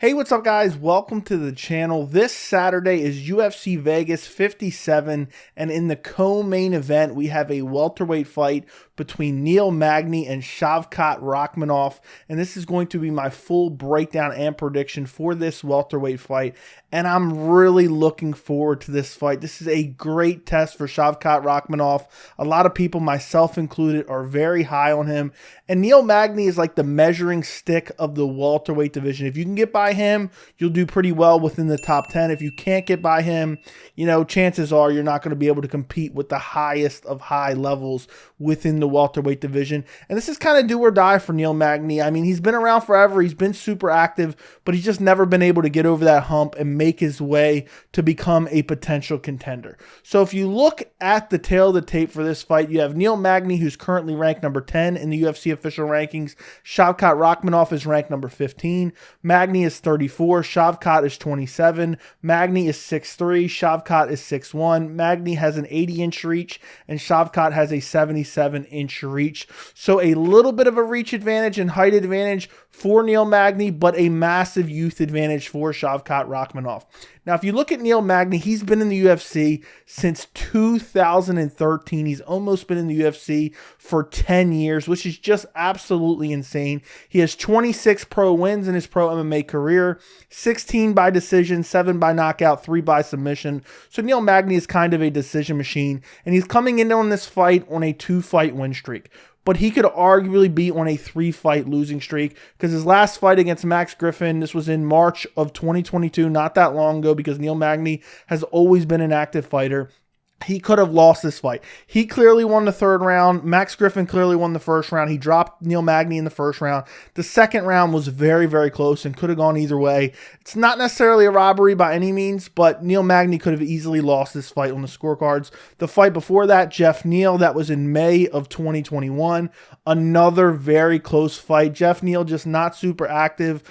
Hey, what's up guys? Welcome to the channel. This Saturday is UFC Vegas 57, and in the co-main event, we have a welterweight fight between Neil Magny and Shavkat Rakhmonov, and this is going to be my full breakdown and prediction for this welterweight fight, and I'm really looking forward to this fight. This is a great test for Shavkat Rakhmonov. A lot of people, myself included, are very high on him, and Neil Magny is like the measuring stick of the welterweight division. If you can get by him, you'll do pretty well within the top 10. If you can't get by him, you know, chances are you're not going to be able to compete with the highest of high levels within the welterweight division. And this is kind of do or die for Neil Magny. I mean, he's been around forever. He's been super active, but he's just never been able to get over that hump and make his way to become a potential contender. So if you look at the tail of the tape for this fight, you have Neil Magny, who's currently ranked number 10 in the UFC official rankings. Shavkat Rakhmonov is ranked number 15. Magny is 34. Shavkat is 27. Magny is 6'3". Shavkat is 6'1". Magny has an 80-inch reach, and Shavkat has a 77-inch reach. So a little bit of a reach advantage and height advantage for Neil Magny, but a massive youth advantage for Shavkat Rakhmonov. Now, if you look at Neil Magny, he's been in the UFC since 2013. He's almost been in the UFC for 10 years, which is just absolutely insane. He has 26 pro wins in his pro MMA career, 16 by decision, 7 by knockout, 3 by submission. So Neil Magny is kind of a decision machine, and he's coming in on this fight on a 2-fight win streak. But he could arguably be on a 3-fight losing streak because his last fight against Max Griffin, this was in March of 2022, not that long ago, because Neil Magny has always been an active fighter. He could have lost this fight. He clearly won the third round. Max Griffin clearly won the first round. He dropped Neil Magny in the first round. The second round was very, very close and could have gone either way. It's not necessarily a robbery by any means, but Neil Magny could have easily lost this fight on the scorecards. The fight before that, Jeff Neal, that was in May of 2021. Another very close fight. Jeff Neal just not super active.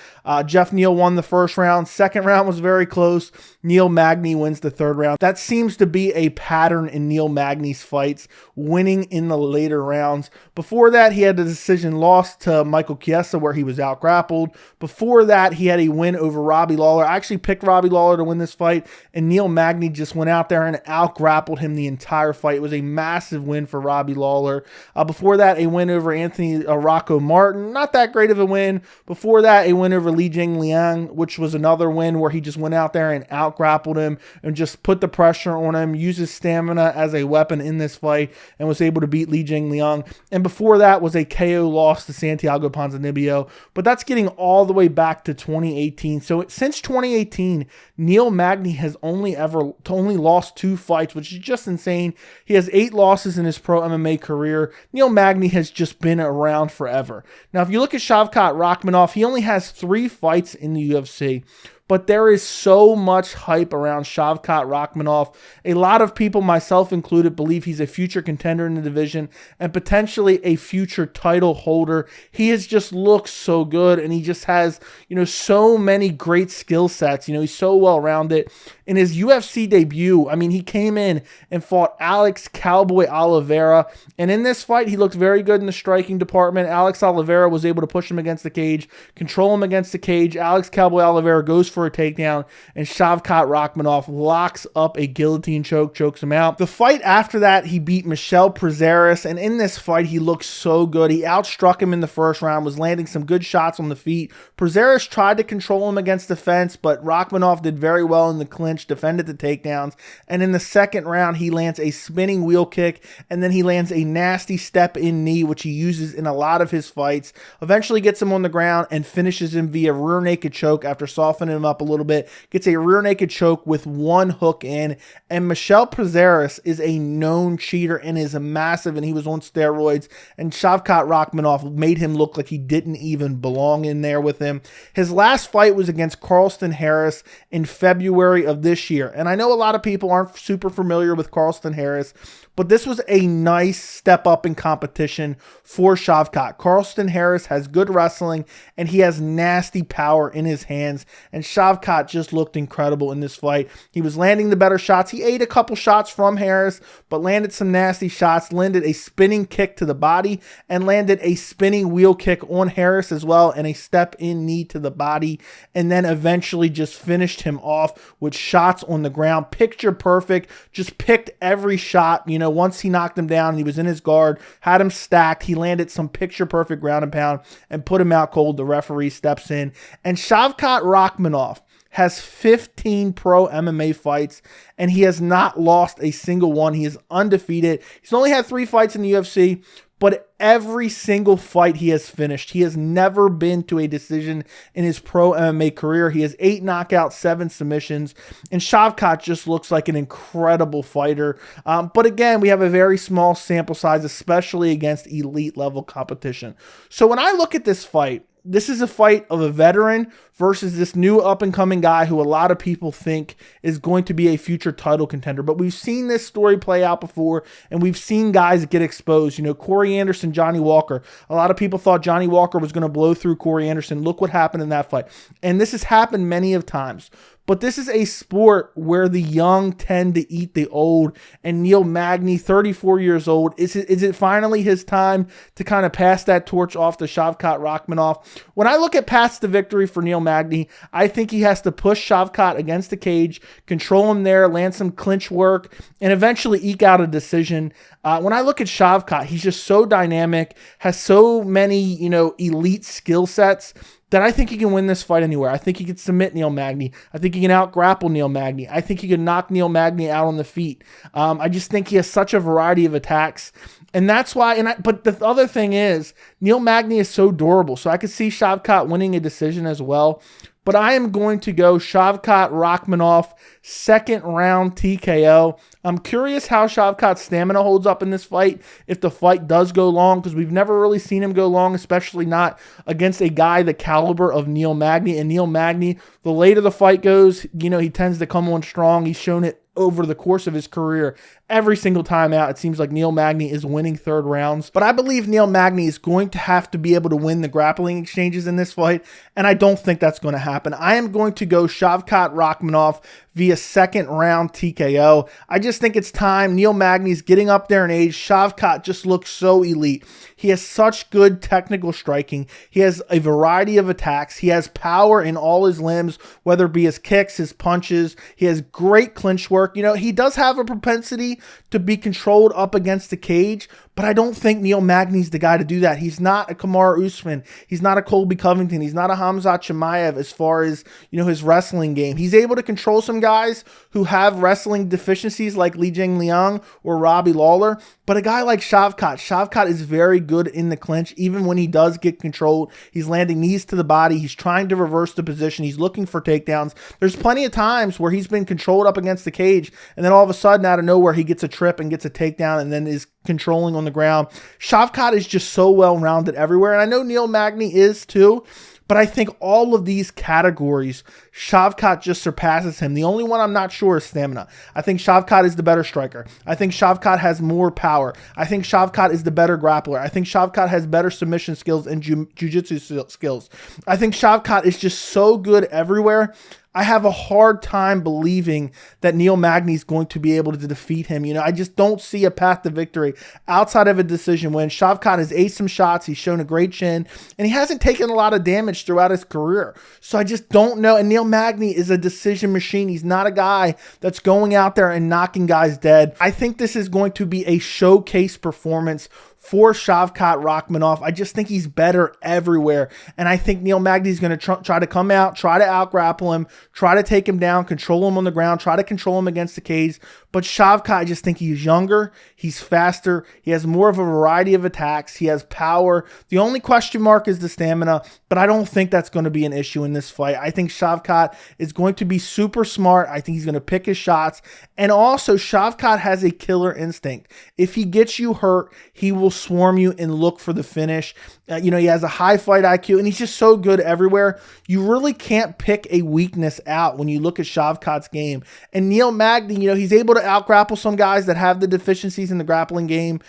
Jeff Neal won the first round. Second round was very close. Neil Magny wins the third round. That seems to be a pattern in Neil Magny's fights, winning in the later rounds. Before that, he had a decision loss to Michael Chiesa where he was out-grappled. Before that, he had a win over Robbie Lawler. I actually picked Robbie Lawler to win this fight, and Neil Magny just went out there and out-grappled him the entire fight. It was a massive win for Robbie Lawler. Before that, a win over Anthony Rocco Martin. Not that great of a win. Before that, a win over Li Jingliang, which was another win where he just went out there and out-grappled him and just put the pressure on him, used his stamina as a weapon in this fight, and was able to beat Li Jingliang. And before that was a KO loss to Santiago Ponzinibbio. But that's getting all the way back to 2018. So since 2018, Neil Magny has only lost 2 fights, which is just insane. He has 8 losses in his pro MMA career. Neil Magny has just been around forever. Now, if you look at Shavkat Rakhmonov, he only has 3 fights in the UFC. But there is so much hype around Shavkat Rakhmonov. A lot of people, myself included, believe he's a future contender in the division and potentially a future title holder. He has just looked so good, and he just has, so many great skill sets. He's so well-rounded. In his UFC debut, I mean, he came in and fought Alex Cowboy Oliveira, and in this fight, he looked very good in the striking department. Alex Oliveira was able to push him against the cage, control him against the cage. Alex Cowboy Oliveira goes for a takedown, and Shavkat Rakhmonov locks up a guillotine choke, chokes him out. The fight after that, he beat Michel Prazeres, and in this fight, he looked so good. He outstruck him in the first round, was landing some good shots on the feet. Prazeres tried to control him against the fence, but Rakhmonov did very well in the clinch, defended the takedowns, and in the second round, he lands a spinning wheel kick, and then he lands a nasty step-in knee, which he uses in a lot of his fights, eventually gets him on the ground and finishes him via rear naked choke after softening him up a little bit, gets a rear naked choke with 1 hook in, and Michel Prazeres is a known cheater and is massive, and he was on steroids, and Shavkat Rakhmonov made him look like he didn't even belong in there with him. His last fight was against Carlston Harris in February of this year, and I know a lot of people aren't super familiar with Carlston Harris, but this was a nice step up in competition for Shavkat. Carlston Harris has good wrestling, and he has nasty power in his hands, and Shavkat just looked incredible in this fight. He was landing the better shots. He ate a couple shots from Harris, but landed some nasty shots, landed a spinning kick to the body, and landed a spinning wheel kick on Harris as well, and a step-in knee to the body, and then eventually just finished him off with shots on the ground. Picture perfect, just picked every shot. You know, once he knocked him down, he was in his guard, had him stacked. He landed some picture perfect ground and pound and put him out cold. The referee steps in. And Shavkat Rakhmonov has 15 pro MMA fights, and he has not lost a single one. He is undefeated. He's only had 3 fights in the UFC, but every single fight he has finished. He has never been to a decision in his pro MMA career. He has 8 knockouts, 7 submissions, and Shavkat just looks like an incredible fighter. But again, we have a very small sample size, especially against elite level competition. So when I look at this fight, this is a fight of a veteran versus this new up-and-coming guy who a lot of people think is going to be a future title contender. But we've seen this story play out before, and we've seen guys get exposed. You know, Corey Anderson, Johnny Walker. A lot of people thought Johnny Walker was going to blow through Corey Anderson. Look what happened in that fight. And this has happened many of times. But this is a sport where the young tend to eat the old. And Neil Magny, 34 years old, is it finally his time to kind of pass that torch off to Shavkat Rakhmonov? When I look at paths to victory for Neil Magny, I think he has to push Shavkat against the cage, control him there, land some clinch work, and eventually eke out a decision. When I look at Shavkat, he's just so dynamic, has so many, you know, elite skill sets that I think he can win this fight anywhere. I think he can submit Neil Magny. I think he can out-grapple Neil Magny. I think he can knock Neil Magny out on the feet. I just think he has such a variety of attacks. And that's why, but the other thing is, Neil Magny is so durable. So I could see Shavkat winning a decision as well. But I am going to go Shavkat Rakhmonov, 2nd round TKO. I'm curious how Shavkat's stamina holds up in this fight if the fight does go long, because we've never really seen him go long, especially not against a guy the caliber of Neil Magny. And Neil Magny, the later the fight goes, you know, he tends to come on strong. He's shown it over the course of his career. Every single time out, it seems like Neil Magny is winning 3rd rounds. But I believe Neil Magny is going to have to be able to win the grappling exchanges in this fight, and I don't think that's going to happen. I am going to go Shavkat Rakhmonov via 2nd round TKO. I just think it's time. Neil Magny's getting up there in age. Shavkat just looks so elite. He has such good technical striking. He has a variety of attacks. He has power in all his limbs, whether it be his kicks, his punches. He has great clinch work. You know, he does have a propensity to be controlled up against the cage, but I don't think Neil Magny's the guy to do that. He's not a Kamaru Usman. He's not a Colby Covington. He's not a Khamzat Chimaev as far as, you know, his wrestling game. He's able to control some guys who have wrestling deficiencies like Li Jingliang or Robbie Lawler, but a guy like Shavkat is very good in the clinch. Even when he does get controlled, he's landing knees to the body. He's trying to reverse the position. He's looking for takedowns. There's plenty of times where he's been controlled up against the cage, and then all of a sudden, out of nowhere, he gets a trip and gets a takedown and then is controlling on the ground. Shavkat is just so well-rounded everywhere, and I know Neil Magny is too, but I think all of these categories, Shavkat just surpasses him. The only one I'm not sure is stamina. I think Shavkat is the better striker. I think Shavkat has more power. I think Shavkat is the better grappler. I think Shavkat has better submission skills and jiu-jitsu skills. I think Shavkat is just so good everywhere. I have a hard time believing that Neil Magny is going to be able to defeat him. You know, I just don't see a path to victory outside of a decision win. Shavkat has aced some shots. He's shown a great chin, and he hasn't taken a lot of damage throughout his career. So I just don't know. And Neil Magny is a decision machine. He's not a guy that's going out there and knocking guys dead. I think this is going to be a showcase performance for Shavkat Rakhmonov. I just think he's better everywhere. And I think Neil Magny is going to try to come out, try to out-grapple him, try to take him down, control him on the ground, try to control him against the cage. But Shavkat, I just think he's younger, he's faster, he has more of a variety of attacks, he has power. The only question mark is the stamina, but I don't think that's going to be an issue in this fight. I think Shavkat is going to be super smart. I think he's going to pick his shots. And also, Shavkat has a killer instinct. If he gets you hurt, he will swarm you and look for the finish. You know, he has a high fight IQ, and he's just so good everywhere. You really can't pick a weakness out when you look at Shavkat's game. And Neil Magny, you know, he's able to out-grapple some guys that have the deficiencies in the grappling game.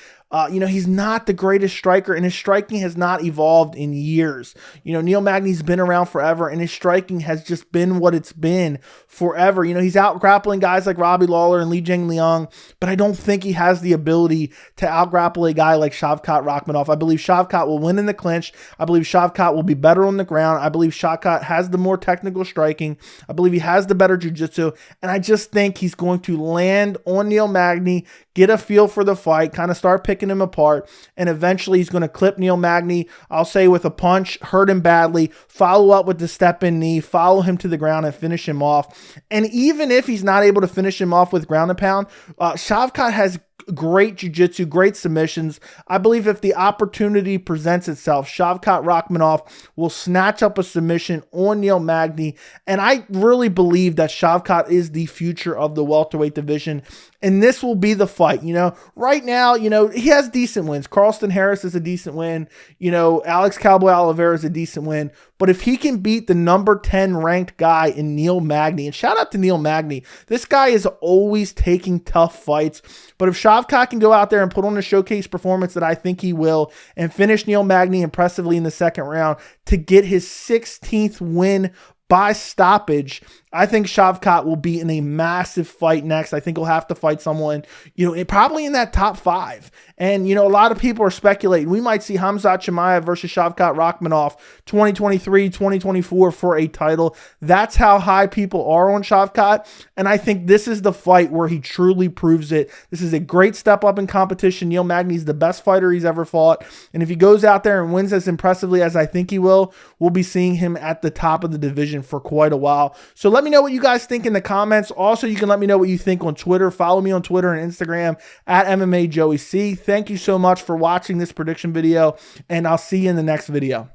He's not the greatest striker, and his striking has not evolved in years. Neil Magny's been around forever, and his striking has just been what it's been forever. He's out grappling guys like Robbie Lawler and Li Jingliang, but I don't think he has the ability to out grapple a guy like Shavkat Rakhmonov. I believe Shavkat will win in the clinch. I believe Shavkat will be better on the ground. I believe Shavkat has the more technical striking. I believe he has the better jiu-jitsu, and I just think he's going to land on Neil Magny, get a feel for the fight, kind of start picking him apart, and eventually he's going to clip Neil Magny, I'll say with a punch, hurt him badly, follow up with the step-in knee, follow him to the ground and finish him off. And even if he's not able to finish him off with ground and pound, Shavkat has great jiu-jitsu, great submissions. I believe if the opportunity presents itself, Shavkat Rakhmonov will snatch up a submission on Neil Magny, and I really believe that Shavkat is the future of the welterweight division, and this will be the fight. Right now, he has decent wins. Carlston Harris is a decent win. Alex Cowboy Oliveira is a decent win, but if he can beat the number 10 ranked guy in Neil Magny, and shout out to Neil Magny, this guy is always taking tough fights, but if Shavkat can go out there and put on a showcase performance that I think he will, and finish Neil Magny impressively in the second round to get his 16th win by stoppage, I think Shavkat will be in a massive fight next. I think he'll have to fight someone, probably in that top 5. And, a lot of people are speculating we might see Khamzat Chimaev versus Shavkat Rakhmonov 2023, 2024 for a title. That's how high people are on Shavkat. And I think this is the fight where he truly proves it. This is a great step up in competition. Neil Magny's the best fighter he's ever fought. And if he goes out there and wins as impressively as I think he will, we'll be seeing him at the top of the division for quite a while. So let me know what you guys think in the comments. Also, you can let me know what you think on Twitter. Follow me on Twitter and Instagram at MMA Joey C. Thank you so much for watching this prediction video, and I'll see you in the next video.